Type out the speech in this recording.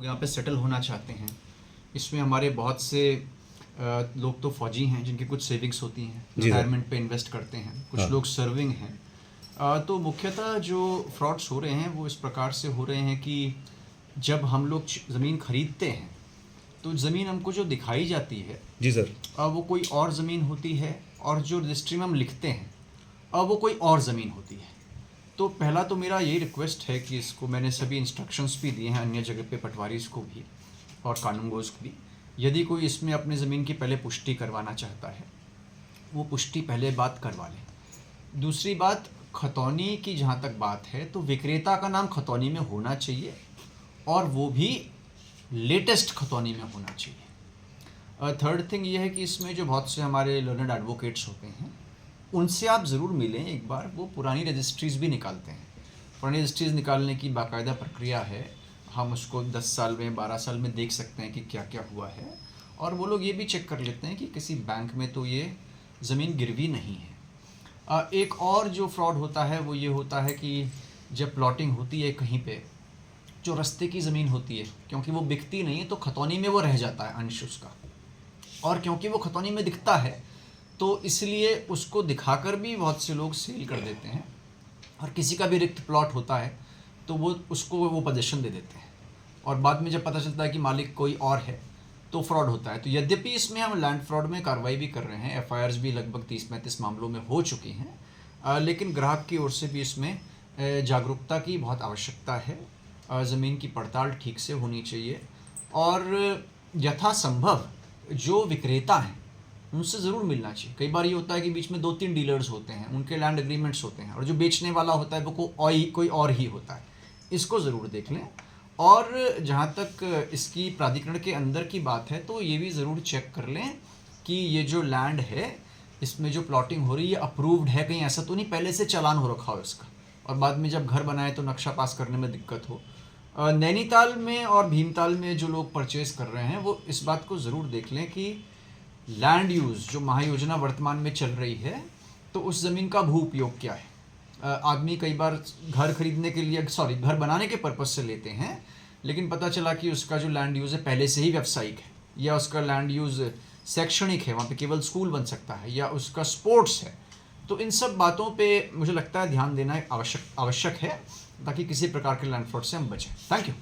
यहाँ पे सेटल होना चाहते हैं। इसमें हमारे बहुत से लोग तो फ़ौजी हैं जिनकी कुछ सेविंग्स होती हैं, रिटायरमेंट पे इन्वेस्ट करते हैं, कुछ लोग सर्विंग हैं। तो मुख्यतः जो फ्रॉड्स हो रहे हैं वो इस प्रकार से हो रहे हैं कि जब हम लोग ज़मीन ख़रीदते हैं तो ज़मीन हमको जो दिखाई जाती है जी सर, वो कोई और ज़मीन होती है, और जो रजिस्ट्री में हम लिखते हैं वो कोई और ज़मीन होती है। तो पहला तो मेरा यही रिक्वेस्ट है कि इसको मैंने सभी इंस्ट्रक्शंस भी दिए हैं अन्य जगह पे पटवारीज़ को भी और कानूनगोज़ को भी। यदि कोई इसमें अपने ज़मीन की पहले पुष्टि करवाना चाहता है वो पुष्टि पहले बात करवा लें। दूसरी बात, खतौनी की जहाँ तक बात है तो विक्रेता का नाम खतौनी में होना चाहिए, और वो भी लेटेस्ट खतौनी में होना चाहिए। थर्ड थिंग ये है कि इसमें जो बहुत से हमारे लर्नड एडवोकेट्स होते हैं उनसे आप ज़रूर मिलें एक बार। वो पुरानी रजिस्ट्रीज़ भी निकालते हैं। पुरानी रजिस्ट्रीज़ निकालने की बाकायदा प्रक्रिया है। हम उसको 10 साल में 12 साल में देख सकते हैं कि क्या क्या हुआ है, और वो लोग ये भी चेक कर लेते हैं कि किसी बैंक में तो ये ज़मीन गिरवी नहीं है। एक और जो फ्रॉड होता है वो ये होता है कि जब प्लॉटिंग होती है कहीं पे, जो रास्ते की ज़मीन होती है, क्योंकि वो बिकती नहीं है तो खतौनी में वो रह जाता है अंश उसका, और क्योंकि वो खतौनी में दिखता है तो इसलिए उसको दिखाकर भी बहुत से लोग सेल कर देते हैं। और किसी का भी रिक्त प्लॉट होता है तो वो उसको वो पोजीशन दे देते हैं, और बाद में जब पता चलता है कि मालिक कोई और है तो फ्रॉड होता है। तो यद्यपि इसमें हम लैंड फ्रॉड में कार्रवाई भी कर रहे हैं, एफआईआर्स भी लगभग 30-35 मामलों में हो चुकी हैं, लेकिन ग्राहक की ओर से भी इसमें जागरूकता की बहुत आवश्यकता है। ज़मीन की पड़ताल ठीक से होनी चाहिए, और यथासंभव जो विक्रेता हैं उनसे ज़रूर मिलना चाहिए। कई बार ये होता है कि बीच में 2-3 डीलर्स होते हैं, उनके लैंड एग्रीमेंट्स होते हैं, और जो बेचने वाला होता है वो कोई और ही होता है। इसको ज़रूर देख लें। और जहाँ तक इसकी प्राधिकरण के अंदर की बात है तो ये भी ज़रूर चेक कर लें कि ये जो लैंड है इसमें जो प्लॉटिंग हो रही है अप्रूव्ड है, कहीं ऐसा तो नहीं पहले से चालान हो रखा हो इसका, और बाद में जब घर बनाए तो नक्शा पास करने में दिक्कत हो। नैनीताल में और भीमताल में जो लोग परचेज़ कर रहे हैं वो इस बात को ज़रूर देख लें कि लैंड यूज़ जो महायोजना वर्तमान में चल रही है तो उस ज़मीन का भू उपयोग क्या है। आदमी कई बार घर खरीदने के लिए घर बनाने के पर्पज़ से लेते हैं, लेकिन पता चला कि उसका जो लैंड यूज़ है पहले से ही व्यावसायिक है, या उसका लैंड यूज़ शैक्षणिक है, वहाँ पे केवल स्कूल बन सकता है, या उसका स्पोर्ट्स है। तो इन सब बातों पे मुझे लगता है ध्यान देना आवश्यक है, ताकि किसी प्रकार के लैंड फ्रॉड से हम बचें। Thank you.